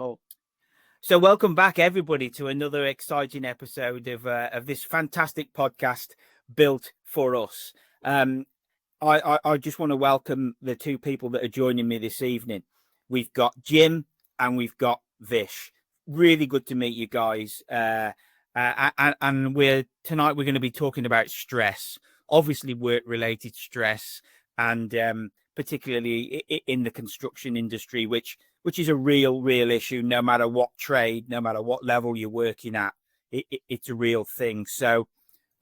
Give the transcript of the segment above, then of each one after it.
whole. So welcome back, everybody, to another exciting episode of this fantastic podcast built for us. I just want to welcome the two people that are joining me this evening. We've got Jim and we've got Vish. Really good to meet you guys. And tonight we're going to be talking about stress, obviously work-related stress, and particularly in the construction industry, which is a real issue, no matter what trade, no matter what level you're working at. It's a real thing. So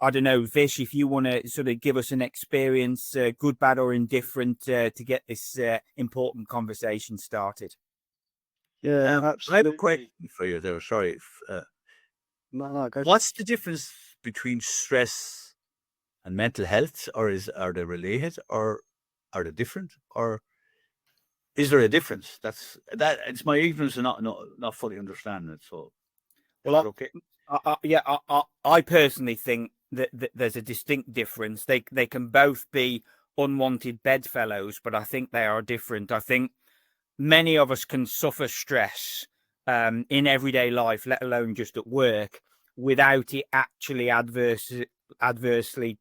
I don't know, Vish, if you want to sort of give us an experience, good, bad, or indifferent, to get this important conversation started. Yeah, I have a question for you there. Sorry. What's the difference between stress and mental health? Or are they related, or are they different, or is there a difference? It's my ignorance and not fully understanding it. So, well, okay. I personally think that there's a distinct difference. They can both be unwanted bedfellows, but I think they are different. I think many of us can suffer stress in everyday life, let alone just at work, without it actually adversely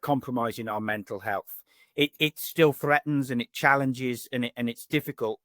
compromising our mental health. It still threatens and it challenges and it's difficult,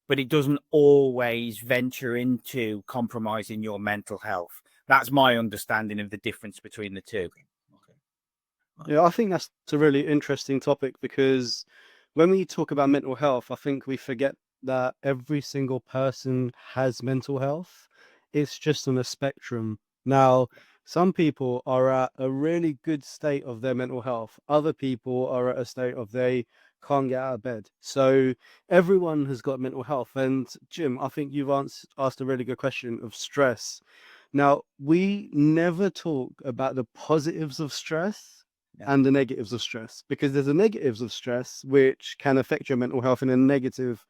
but it doesn't always venture into compromising your mental health. That's my understanding of the difference between the two. Okay. Yeah, I think that's a really interesting topic, because when we talk about mental health, I think we forget that every single person has mental health. It's just on a spectrum. Now, some people are at a really good state of their mental health. Other people are at a state of they can't get out of bed. So everyone has got mental health. And Jim, I think you've asked a really good question of stress. Now, we never talk about the positives of stress and the negatives of stress, because there's the negatives of stress which can affect your mental health in a negative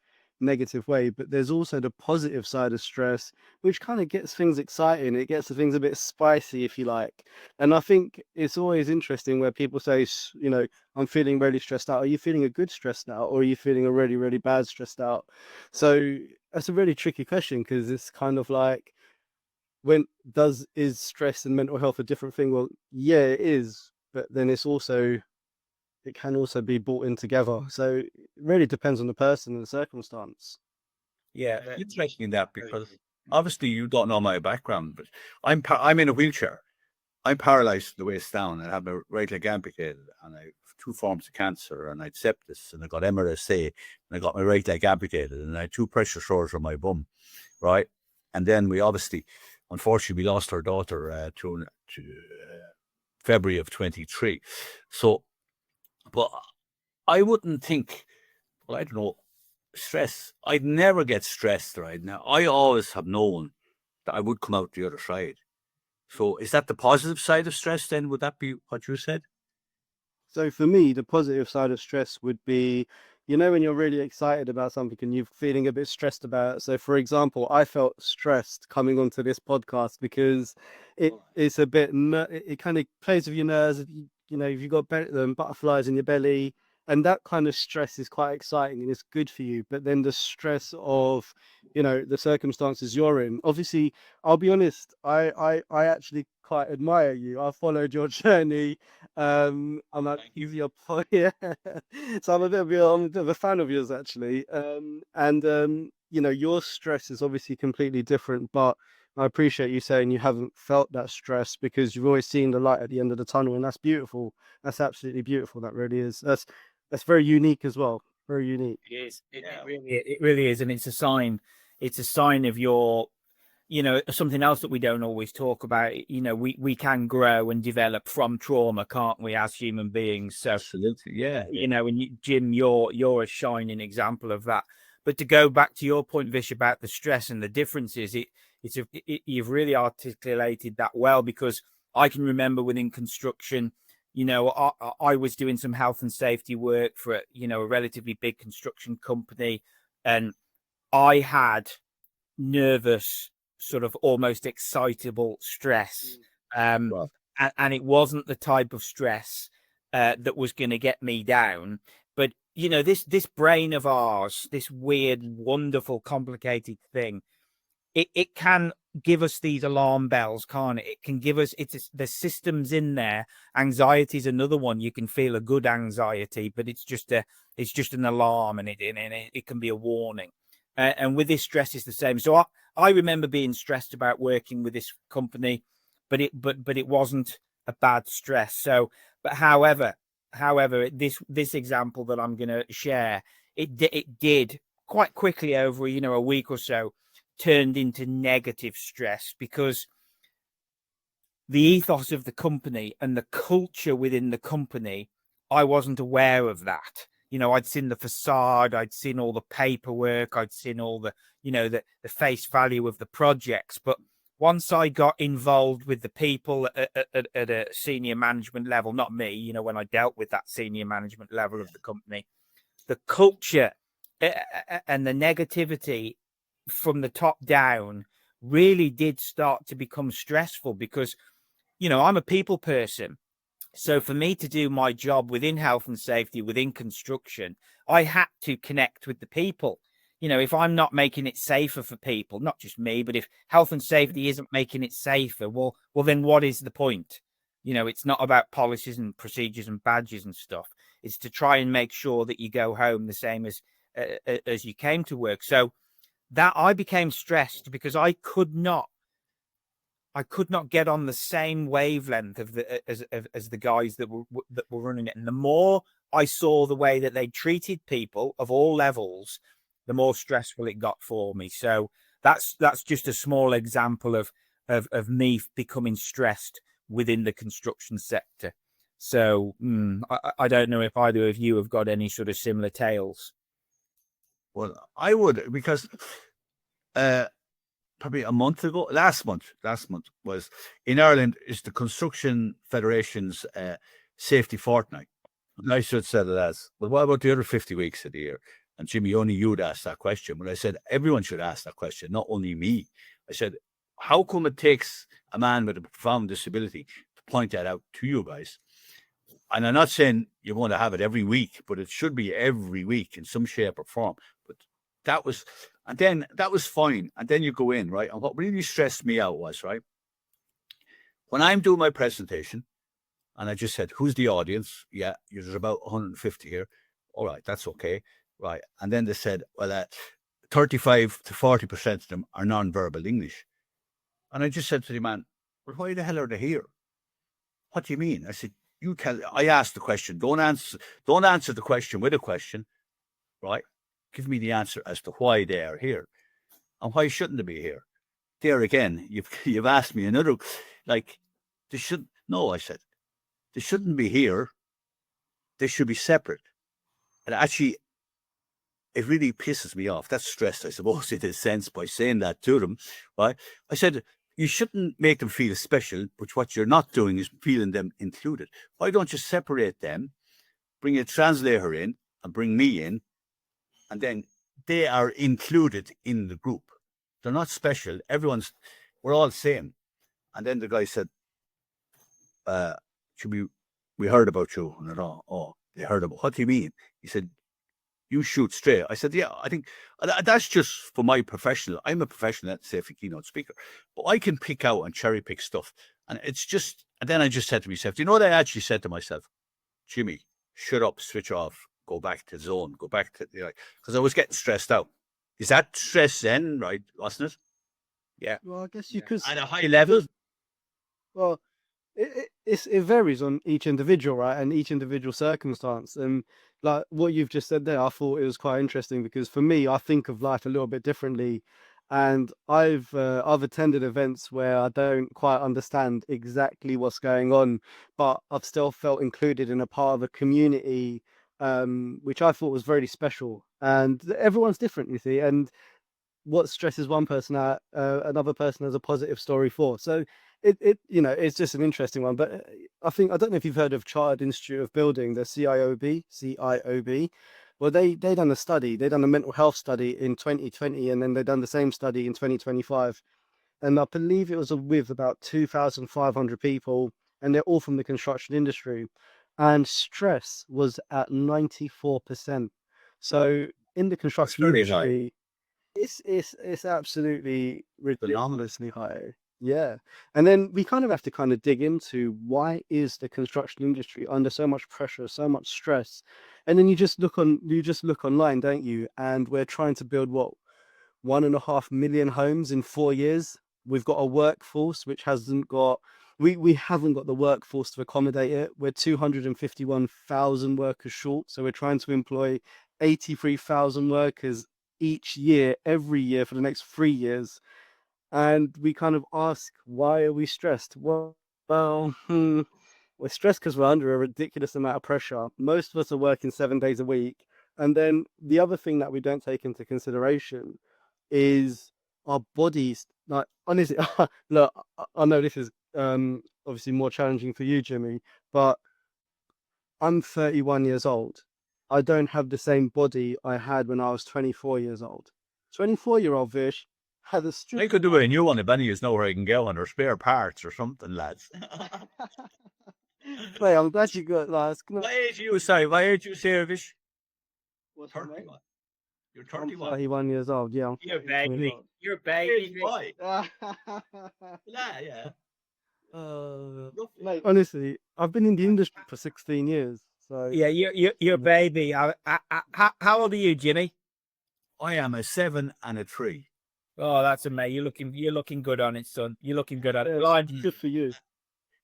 way, but there's also the positive side of stress, which kind of gets things exciting. It gets the things a bit spicy, if you like. And I think it's always interesting where people say, I'm feeling really stressed out. Are you feeling a good stressed out, or are you feeling a really, really bad stressed out? So that's a really tricky question, because it's kind of like, is stress and mental health a different thing? Well, yeah, it is, but then it can also be brought in together. So it really depends on the person and the circumstance. Yeah, interesting that, because obviously you don't know my background, but I'm in a wheelchair. I'm paralyzed the waist down, and I have my right leg amputated, and I have 2 forms of cancer, and I had sepsis, and I got MRSA, and I got my right leg amputated, and I had 2 pressure sores on my bum, right? And then unfortunately, we lost our daughter to February of 23. So, but I wouldn't think, well, I don't know, stress. I'd never get stressed right now. I always have known that I would come out the other side. So is that the positive side of stress then? Would that be what you said? So for me, the positive side of stress would be, when you're really excited about something and you're feeling a bit stressed about it. So for example, I felt stressed coming onto this podcast because it's a bit, it kind of plays with your nerves. If you've got butterflies in your belly, and that kind of stress is quite exciting and it's good for you. But then the stress of, the circumstances you're in, obviously, I'll be honest, I actually quite admire you. I followed your journey. I'm a yeah. So I'm a bit of a fan of yours, actually. Your stress is obviously completely different, but I appreciate you saying you haven't felt that stress, because you've always seen the light at the end of the tunnel, and that's beautiful. That's absolutely beautiful. That really is. That's very unique as well. Very unique. It is. It really is, and it's a sign. It's a sign of your, something else that we don't always talk about. We can grow and develop from trauma, can't we, as human beings? So absolutely, yeah. And Jim, you're a shining example of that. But to go back to your point, Vish, about the stress and the differences, you've really articulated that well, because I can remember within construction, I was doing some health and safety work for, a relatively big construction company, and I had nervous, sort of almost excitable stress. And it wasn't the type of stress that was going to get me down. But, this brain of ours, this weird, wonderful, complicated thing, it can give us these alarm bells, can't it? It can give us, the systems in there. Anxiety is another one. You can feel a good anxiety, but it's just an alarm, and it can be a warning. And with this stress, it's the same. So I remember being stressed about working with this company, but it wasn't a bad stress. So, but however, this example that I'm going to share, it did quite quickly, over a week or so, turned into negative stress, because the ethos of the company and the culture within the company, I wasn't aware of that. I'd seen the facade, I'd seen all the paperwork, I'd seen all the, the face value of the projects. But once I got involved with the people at a senior management level, not me, when I dealt with that senior management level of the company, the culture and the negativity from the top down really did start to become stressful, because, I'm a people person. So for me to do my job within health and safety, within construction, I had to connect with the people. If I'm not making it safer for people, not just me, but if health and safety isn't making it safer, well, then what is the point? It's not about policies and procedures and badges and stuff. It's to try and make sure that you go home the same as you came to work. So that I became stressed, because I could not get on the same wavelength as the guys that were running it. And the more I saw the way that they treated people of all levels, the more stressful it got for me. So that's just a small example of me becoming stressed within the construction sector. So I don't know if either of you have got any sort of similar tales. Well, I would, because probably last month was in Ireland, is the Construction Federation's safety fortnight. And I should say it as, well, what about the other 50 weeks of the year? And Jimmy, only you'd ask that question. But I said, everyone should ask that question, not only me. I said, how come it takes a man with a profound disability to point that out to you guys? And I'm not saying you want to have it every week, but it should be every week in some shape or form. But that was fine. And then you go in, right? And what really stressed me out was, right, when I'm doing my presentation, and I just said, who's the audience? Yeah, there's about 150 here. All right, that's okay. Right. And then they said, well, 35 to 40% of them are non-verbal English. And I just said to the man, well, why the hell are they here? What do you mean? I said, I asked the question. Don't answer the question with a question, right? Give me the answer as to why they are here. And why shouldn't they be here? There again, you've asked me another, like, I said, they shouldn't be here. They should be separate. And actually, it really pisses me off. That's stressed, I suppose, in a sense, by saying that to them, right? I said, you shouldn't make them feel special, but what you're not doing is feeling them included. Why don't you separate them, bring a translator in, and bring me in, and then they are included in the group. They're not special. We're all the same. And then the guy said, we heard about you. And I thought, oh, they heard about, what do you mean? He said, you shoot straight. I said, yeah, I think that's just for my professional. I'm a professional safety keynote speaker, but I can pick out and cherry pick stuff. And it's just, and then I just said to myself, do you know what I actually said to myself? Jimmy, shut up, switch off, go back to zone, go back to, because I was getting stressed out. Is that stress then, right? Wasn't it? Yeah. Well, I guess you could. At a high level. Well, it varies on each individual, right, and each individual circumstance. And like what you've just said there, I thought it was quite interesting, because for me, I think of life a little bit differently, and I've attended events where I don't quite understand exactly what's going on, but I've still felt included in a part of a community, which I thought was very special. And everyone's different, you see, and what stresses one person out, another person has a positive story for. So it's just an interesting one. But I don't know if you've heard of Chartered Institute of Building, the CIOB. Well, they done a study. They done a mental health study in 2020, and then they done the same study in 2025. And I believe it was with about 2,500 people, and they're all from the construction industry. And stress was at 94%. So in the construction industry, It's absolutely Phenomenal. ridiculously high. Yeah. And then we kind of have to kind of dig into why is the construction industry under so much pressure, so much stress. And then you just look online, don't you? And we're trying to build what 1.5 million homes in 4 years. We've got a workforce which hasn't got we haven't got the workforce to accommodate it. We're 251,000 workers short, so we're trying to employ 83,000 workers each year, every year for the next 3 years. And we kind of ask, why are we stressed? Well, we're stressed because we're under a ridiculous amount of pressure. Most of us are working 7 days a week. And then the other thing that we don't take into consideration is our bodies. Like, honestly, look, I know this is obviously more challenging for you, Jimmy, but I'm 31 years old. I don't have the same body I had when I was 24 years old. 24-year-old Vish had a I strict. could do a new one if any of you know where I can go on or spare parts or something, lads. Wait, I'm glad you got last. No, Why age you? Sorry, why age you, Vish? what's that, mate? 31. You're I'm 31. 31 years old. Yeah, I'm You're 31 years baby. old. You're baby. Why? Uh, Yeah. mate, honestly, I've been in the industry for 16 years. So Yeah, you're baby. How old are you, Jimmy? I am a 7 and a 3. Oh, that's amazing. You're looking good on it, son. You're looking good on it. yeah, Well, good for you.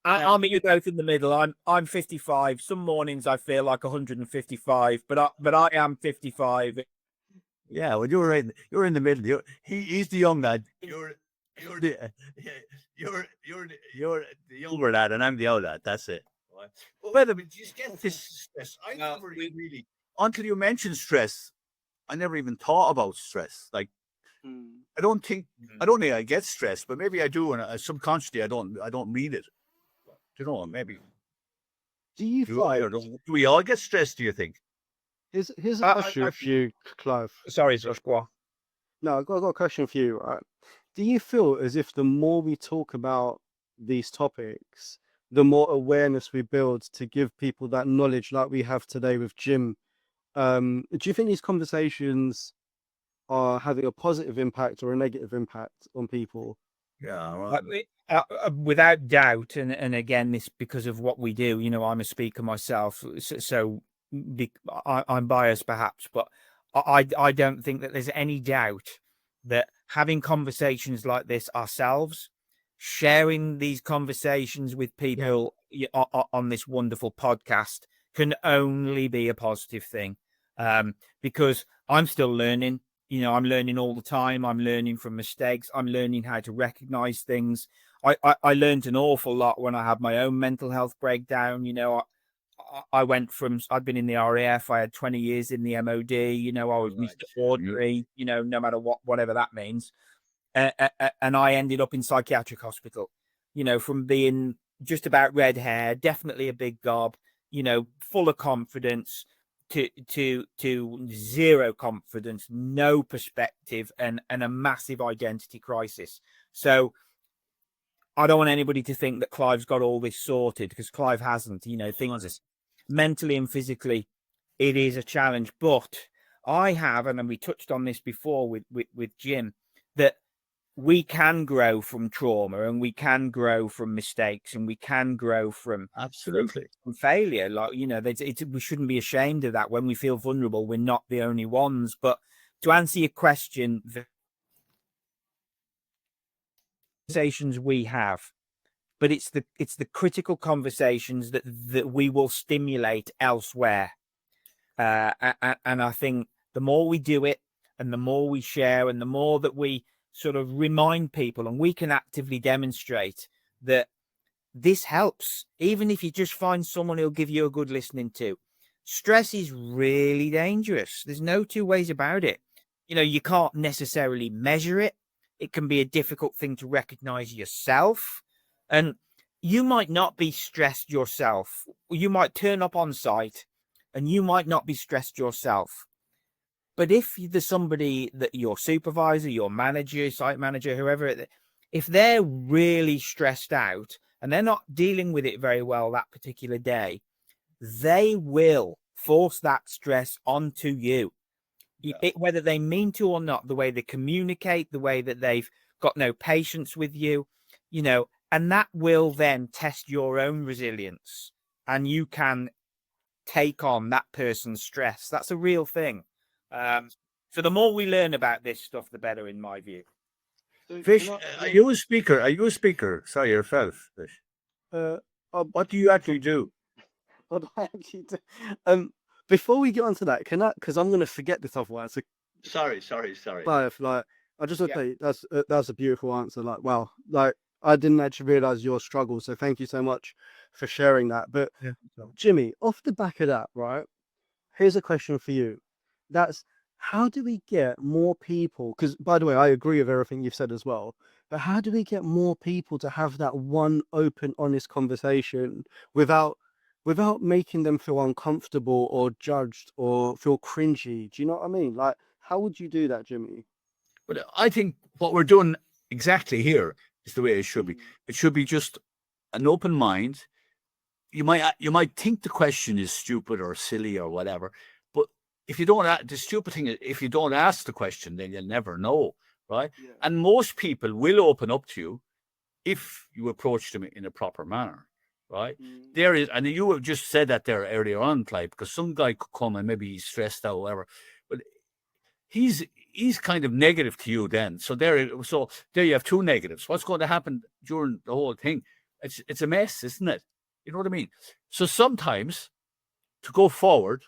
I'll meet you both in the middle. I'm 55. Some mornings I feel like 155, but I am 55. Yeah, well, you're in the middle. He's the young lad. You're the you're the younger lad, and I'm the old lad. That's it. Right. But wait a minute, you just get this stress. I No, never really until you mentioned stress. I never even thought about stress. Like I don't think I get stressed, but maybe I do, and subconsciously I don't mean it. You know, maybe Do you do I or find don't? Do we all get stressed? Do you think? here's a question for you, Clive? Sorry, Josh, go on. No, I got a question for you. Right? Do you feel as if the more we talk about these topics, the more awareness we build to give people that knowledge, like we have today with Jim? Do you think these conversations are having a positive impact or a negative impact on people? Yeah. Well, Without doubt, and again, this because of what we do. You know, I'm a speaker myself, so I'm biased perhaps, but I don't think that there's any doubt that having conversations like this ourselves, sharing these conversations with people on this wonderful podcast, can only be a positive thing, because I'm still learning. You know, I'm learning all the time. I'm learning from mistakes. I'm learning how to recognize things. I learned an awful lot when I had my own mental health breakdown. You know, I went from, I'd been in the RAF. I had 20 years in the MOD. You know, I was Mr. Ordinary, you know, no matter whatever that means. And I ended up in psychiatric hospital, you know, from being just about red hair, definitely a big gob, you know, full of confidence, to zero confidence, no perspective, and a massive identity crisis. So I don't want anybody to think that Clive's got all this sorted, because Clive hasn't. You know, things mentally and physically, it is a challenge. But I have, and we touched on this before with Jim, that we can grow from trauma, and we can grow from mistakes, and we can grow from absolutely. from failure. Like, you know, we shouldn't be ashamed of that. When we feel vulnerable, we're not the only ones. But to answer your question, the conversations we have, but it's the critical conversations that we will stimulate elsewhere. And I think the more we do it, and the more we share, and the more that we sort of remind people, and we can actively demonstrate that this helps, even if you just find someone who'll give you a good listening to. Stress is really dangerous. There's no two ways about it. You know, you can't necessarily measure it. It can be a difficult thing to recognize yourself. And you might not be stressed yourself. You might turn up on site and you might not be stressed yourself. But if there's somebody, that your supervisor, your manager, site manager, whoever, if they're really stressed out and they're not dealing with it very well that particular day, they will force that stress onto you. whether they mean to or not, the way they communicate, the way that they've got no patience with you, and that will then test your own resilience, and you can take on that person's stress. That's a real thing. So the more we learn about this stuff, the better, in my view. Vish, are you a speaker? Are you a speaker? Sorry, yourself, Vish. What do you actually do? What do I actually do? Before we get onto that, because I'm going to forget this otherwise. So Sorry. Clive, like, I just want to say that's a beautiful answer. Like, wow, like I didn't actually realize your struggle. So thank you so much for sharing that. But Yeah. Jimmy, off the back of that, right? Here's a question for you. That's how do we get more people? Because by the way, I agree with everything you've said as well. But how do we get more people to have that one open, honest conversation without making them feel uncomfortable or judged or feel cringy? Do you know what I mean? Like, how would you do that, Jimmy? But I think what we're doing exactly here is the way it should be. It should be just an open mind. You might think the question is stupid or silly or whatever, but if you don't, the stupid thing is if you don't ask the question, then you'll never know, right? Yeah. And most people will open up to you if you approach them in a proper manner, right? There is, and you have just said that there earlier on, Clive, because some guy could come and maybe he's stressed out or whatever, but he's kind of negative to you then. So there you have two negatives. What's going to happen during the whole thing? It's a mess, isn't it? You know what I mean? So sometimes to go forward,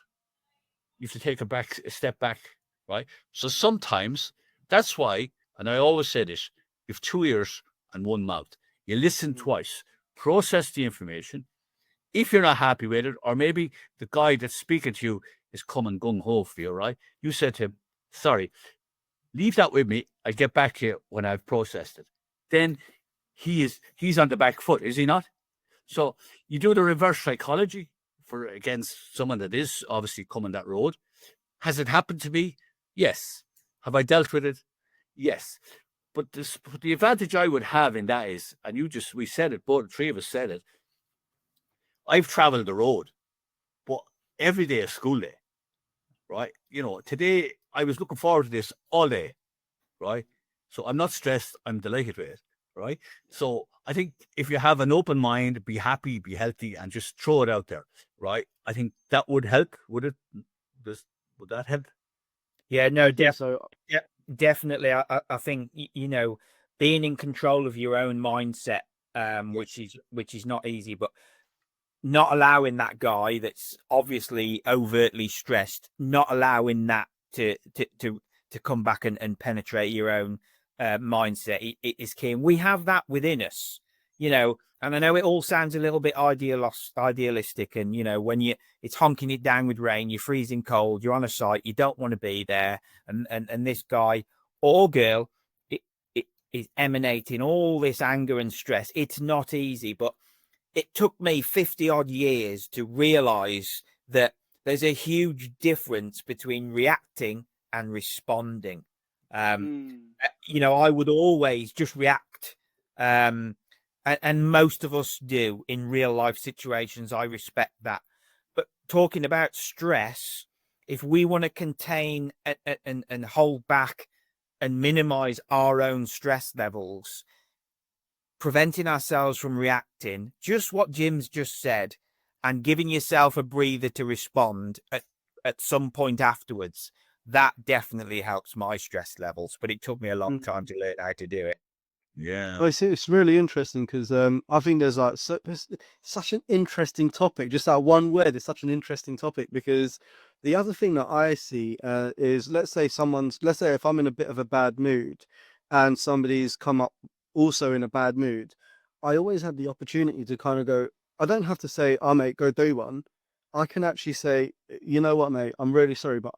you have to take a step back, right? So sometimes that's why, and I always say this, you have 2 ears and 1 mouth. You listen twice, process the information. If you're not happy with it, or maybe the guy that's speaking to you is coming gung-ho for you, right? You said to him, sorry, leave that with me. I'll get back to you when I've processed it. Then he's on the back foot, is he not? So you do the reverse psychology against someone that is obviously coming that road. Has it happened to me? Yes. Have I dealt with it? Yes. But the advantage I would have in that is, and we said it, both three of us said it, I've traveled the road, but every day is school day, right? Today I was looking forward to this all day, right? So I'm not stressed. I'm delighted with it, right? So I think if you have an open mind, be happy, be healthy, and just throw it out there, right? I think that would help. Would it? Would that help? Yeah, no, So definitely. I think being in control of your own mindset, which is not easy, but not allowing that guy that's obviously overtly stressed, not allowing that to come back and penetrate your own mindset it is key. And we have that within us, and I know it all sounds a little bit idealistic, and when it's honking it down with rain, you're freezing cold, you're on a site, you don't want to be there, and this guy or girl it is emanating all this anger and stress. It's not easy, but it took me 50 odd years to realize that there's a huge difference between reacting and responding. I would always just react. And most of us do in real life situations. I respect that. But talking about stress, if we want to contain and hold back and minimize our own stress levels, preventing ourselves from reacting, just what Jim's just said, and giving yourself a breather to respond at some point afterwards, that definitely helps my stress levels. But it took me a long time to learn how to do it. Yeah. Well, it's really interesting because I think there's such an interesting topic. Just that one word is such an interesting topic because the other thing that I see is let's say if I'm in a bit of a bad mood and somebody's come up also in a bad mood, I always have the opportunity to kind of go, I don't have to say, oh, mate, go do one. I can actually say, you know what, mate, I'm really sorry, but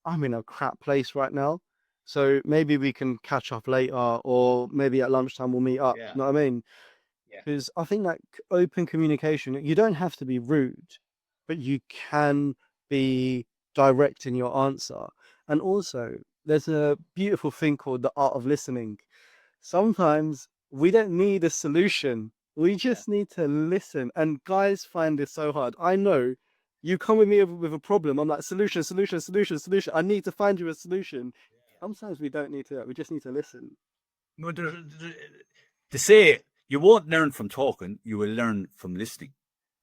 I'm in a crap place right now. So maybe we can catch up later, or maybe at lunchtime we'll meet up. Yeah. You know what I mean? Yeah. Because I think that open communication, you don't have to be rude, but you can be direct in your answer. And also, there's a beautiful thing called the art of listening. Sometimes we don't need a solution. We just need to listen. And guys find this so hard. I know You come with me with a problem. I'm like, solution, solution, solution, solution. I need to find you a solution. Sometimes we don't need to. We just need to listen. No, to say you won't learn from talking, you will learn from listening,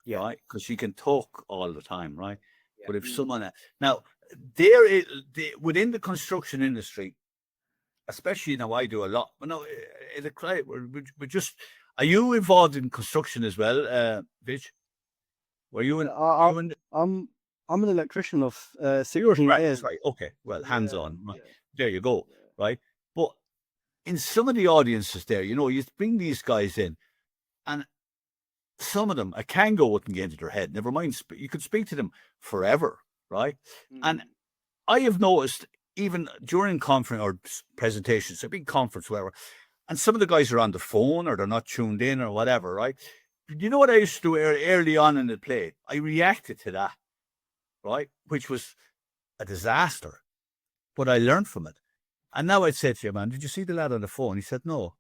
right? Because you can talk all the time, right? But if someone now within the construction industry, especially now, I do a lot. But no, we're just. Are you involved in construction as well, Vish? Were you in? I'm an electrician of serial engineers. Right. Okay. Well, hands on. Right. There you go. Right. But in some of the audiences there, you bring these guys in, and some of them, a Kango wouldn't get into their head. Never mind, you could speak to them forever, right? And I have noticed, even during conference or presentations, a big conference, whatever, and some of the guys are on the phone or they're not tuned in or whatever, right? You know what I used to do early on in the play? I reacted to that, right? Which was a disaster, but I learned from it. And now I'd say to you, man, did you see the lad on the phone? He said, no.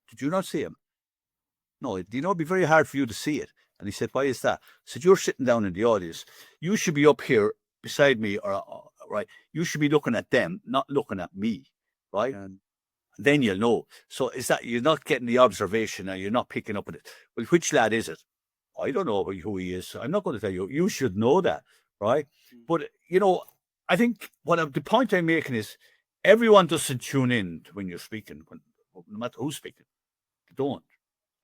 Did you not see him? No, it'd be very hard for you to see it. And he said, why is that? I said, you're sitting down in the audience. You should be up here beside me, right? You should be looking at them, not looking at me, right? And then you'll know. So is that you're not getting the observation and you're not picking up on it. Well, which lad is it? I don't know who he is. I'm not going to tell you. You should know that, right? But, I think the point I'm making is everyone doesn't tune in when you're speaking, no matter who's speaking. They don't.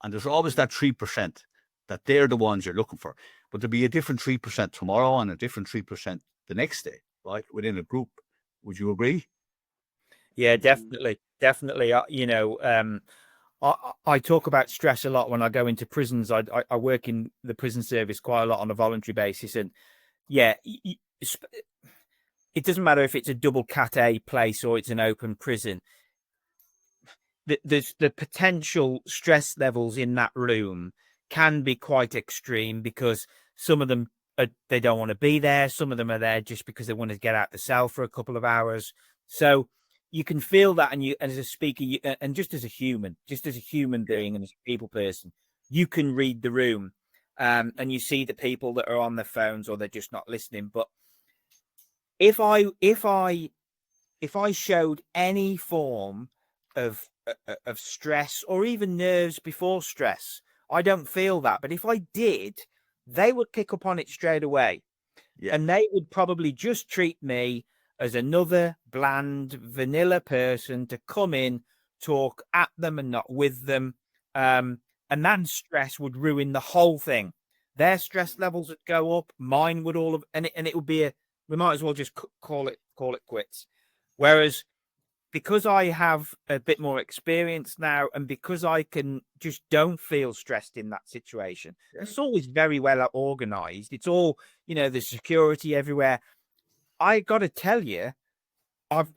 And there's always that 3% that they're the ones you're looking for. But there'll be a different 3% tomorrow and a different 3% the next day, right? Within a group. Would you agree? Yeah, definitely. Definitely. I talk about stress a lot when I go into prisons. I work in the prison service quite a lot on a voluntary basis. And yeah, it doesn't matter if it's a double Cat A place or it's an open prison. The potential stress levels in that room can be quite extreme because some of them they don't want to be there. Some of them are there just because they want to get out the cell for a couple of hours. So you can feel that, and as a speaker, and just as a human being and as a people person, you can read the room, and you see the people that are on their phones or they're just not listening. But if I showed any form of stress or even nerves before stress, I don't feel that. But if I did, they would pick up on it straight away. Yeah. And they would probably just treat me as another bland, vanilla person to come in, talk at them and not with them. And that stress would ruin the whole thing. Their stress levels would go up, mine would and it would be we might as well just call it quits. Whereas because I have a bit more experience now, and because I don't feel stressed in that situation, it's always very well organized. It's all, there's security everywhere. I got to tell you, I've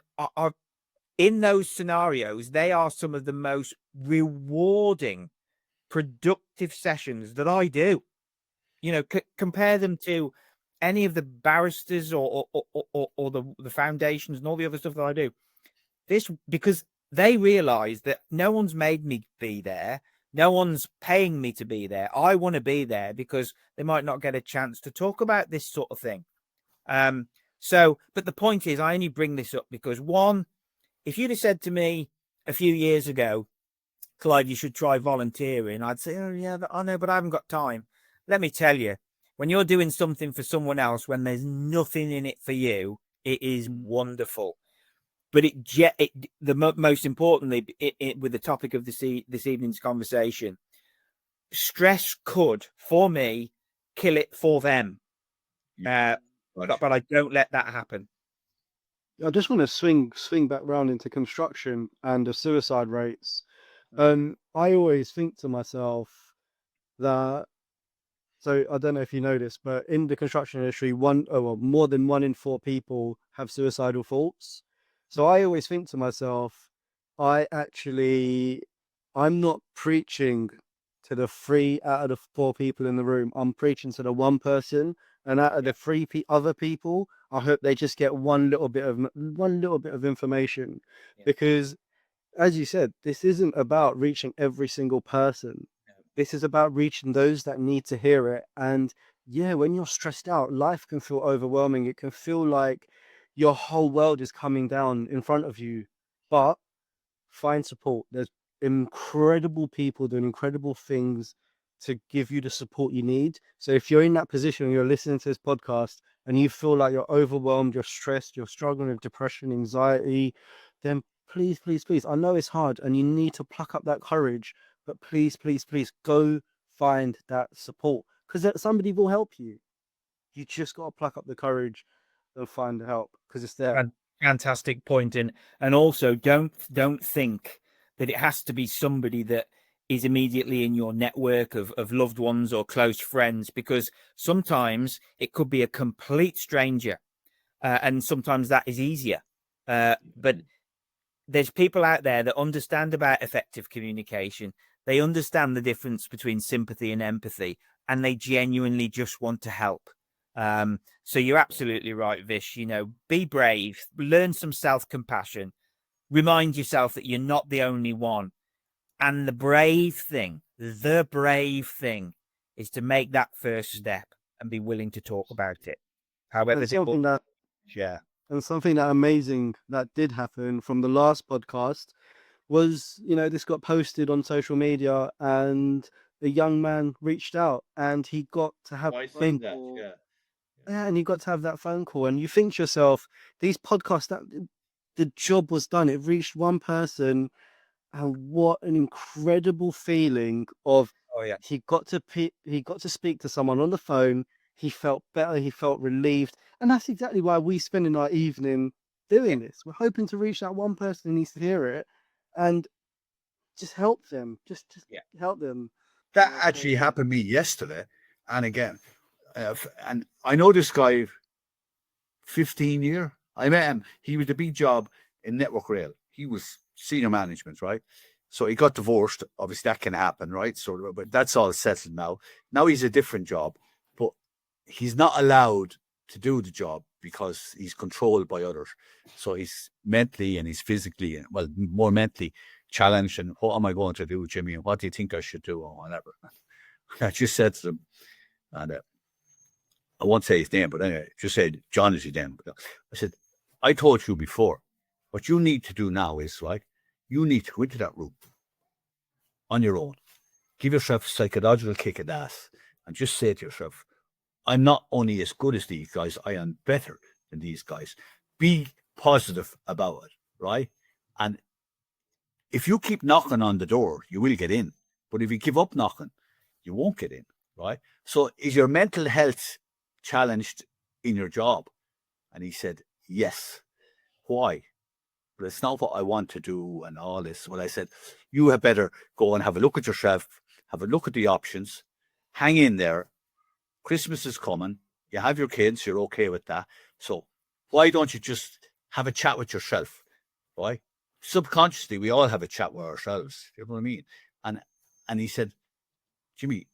in those scenarios, they are some of the most rewarding, productive sessions that I do. Compare them to any of the barristers or the foundations and all the other stuff that I do. Because they realize that no one's made me be there. No one's paying me to be there. I want to be there because they might not get a chance to talk about this sort of thing. But the point is, I only bring this up because one, if you'd have said to me a few years ago, Clive, you should try volunteering, I'd say, oh yeah, I know, but I haven't got time. Let me tell you, when you're doing something for someone else, when there's nothing in it for you, it is wonderful. But most importantly, with the topic of this evening's conversation, stress could, for me, kill it for them. But I don't let that happen. I just want to swing back round into construction and the suicide rates. I always think to myself that, so I don't know if you know this, but in the construction industry, more than 1 in 4 people have suicidal thoughts. So I always think to myself, I'm not preaching to the 3 out of the 4 people in the room. I'm preaching to the 1 person, and out of the 3 other people, I hope they just get one little bit of information, because, as you said, this isn't about reaching every single person. This is about reaching those that need to hear it. And yeah, when you're stressed out, life can feel overwhelming. It can feel like your whole world is coming down in front of you. But find support. There's incredible people doing incredible things to give you the support you need. So if you're in that position, you're listening to this podcast and you feel like you're overwhelmed, you're stressed, you're struggling with depression, anxiety, then please, please, please, I know it's hard and you need to pluck up that courage, but please, please, please go find that support because somebody will help you. You just got to pluck up the courage and find the help because it's there. Fantastic point. And also don't think that it has to be somebody that is immediately in your network of loved ones or close friends, because sometimes it could be a complete stranger, and sometimes that is easier. But there's people out there that understand about effective communication. They understand the difference between sympathy and empathy, and they genuinely just want to help. So you're absolutely right, Vish. Be brave, learn some self-compassion, remind yourself that you're not the only one. And the brave thing is to make that first step and be willing to talk about it. However, And something that amazing that did happen from the last podcast was, this got posted on social media and a young man reached out and he got to have a phone call. Yeah, and you got to have that phone call and you think to yourself, these podcasts, that the job was done. It reached one person, and what an incredible feeling of he got to speak to someone on the phone. He felt better, he felt relieved. And that's exactly why we spend in our evening doing this. We're hoping to reach that one person who needs to hear it and just help them. Just help them. That actually happened to me yesterday. And again, and I know this guy 15 year. I met him. He was a big job in Network Rail. He was senior management, right? So he got divorced. Obviously, that can happen, right? So, but that's all settled now. Now he's a different job, but he's not allowed to do the job because he's controlled by others. So he's mentally and he's physically, well, more mentally challenged. And what am I going to do, Jimmy? And what do you think I should do, or whatever? I just said to him, and I won't say his name, but anyway, just said John is his name. I said, I told you before, what you need to do now is, right, you need to go into that room on your own, give yourself a psychological kick in the ass, and just say to yourself, I'm not only as good as these guys, I am better than these guys. Be positive about it, right? And if you keep knocking on the door, you will get in. But if you give up knocking, you won't get in, right? So is your mental health challenged in your job? And he said, yes. Why? But it's not what I want to do and all this. Well, I said, you had better go and have a look at yourself, have a look at the options, hang in there. Christmas is coming. You have your kids. You're okay with that. So why don't you just have a chat with yourself, right? Subconsciously, we all have a chat with ourselves. You know what I mean? And he said, Jimmy,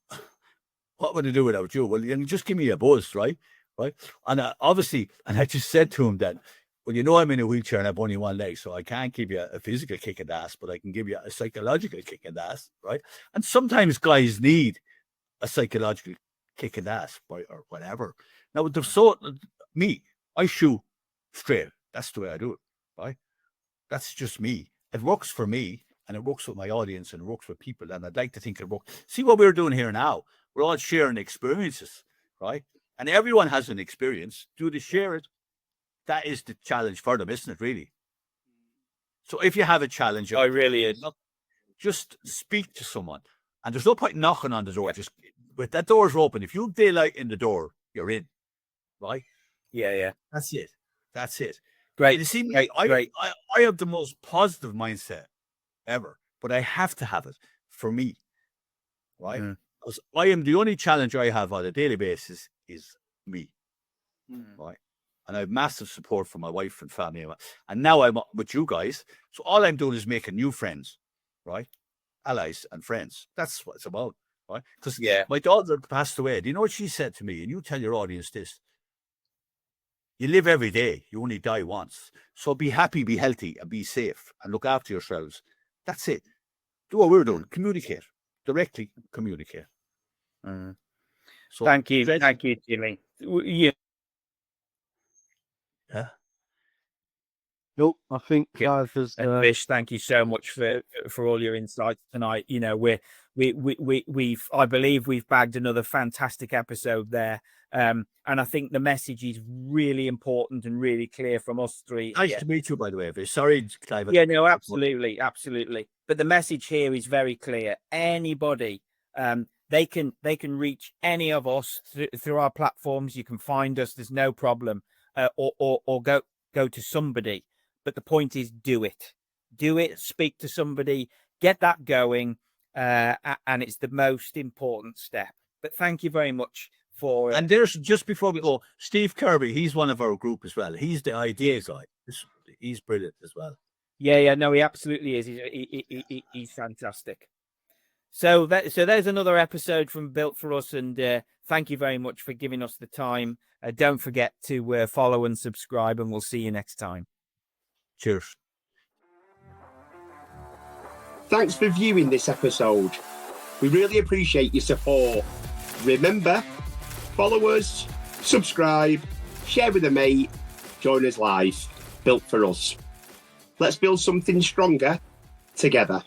what would I do without you? Well, you just give me a buzz, right? Right. And obviously, and I just said to him then, well, I'm in a wheelchair and I've only one leg, so I can't give you a physical kick in the ass, but I can give you a psychological kick in the ass, right? And sometimes guys need a psychological kick in the ass, or whatever. Now, I shoot straight. That's the way I do it, right? That's just me. It works for me, and it works with my audience, and it works with people, and I'd like to think it works. See what we're doing here now? We're all sharing experiences, right? And everyone has an experience. Do they share it? That is the challenge for them, isn't it, really? So if you have a challenge, just speak to someone. And there's no point knocking on the door. Just with that door's open. If you have daylight in the door, you're in, right? Yeah. That's it. That's it. Great. You see, great. I have the most positive mindset ever, but I have to have it for me, right? Because I am the only challenge I have on a daily basis is me, right? And I have massive support from my wife and family. And now I'm with you guys. So all I'm doing is making new friends, right? Allies and friends. That's what it's about, right? Because my daughter passed away. Do you know what she said to me? And you tell your audience this. You live every day. You only die once. So be happy, be healthy, and be safe, and look after yourselves. That's it. Do what we're doing. Communicate. Directly communicate. So Thank you, Jimmy. Yeah. Nope, I think Clive has. And Vish, thank you so much for all your insights tonight. You know, we've I believe we've bagged another fantastic episode there. And I think the message is really important and really clear from us three. Nice to meet you, by the way, Vish. Sorry, Clive. Yeah, no, absolutely. But the message here is very clear. Anybody, they can reach any of us through our platforms. You can find us. There's no problem. Or go to somebody. But the point is, do it. Speak to somebody. Get that going. And it's the most important step. But thank you very much for. And there's, just before we go, Steve Kirby. He's one of our group as well. He's the idea guy. He's brilliant as well. Yeah, no, he absolutely is. He's fantastic. So there's another episode from Built for Us, and thank you very much for giving us the time. Don't forget to follow and subscribe, and we'll see you next time. Cheers. Thanks for viewing this episode. We really appreciate your support. Remember, follow us, subscribe, share with a mate, join us live. Built for Us. Let's build something stronger together.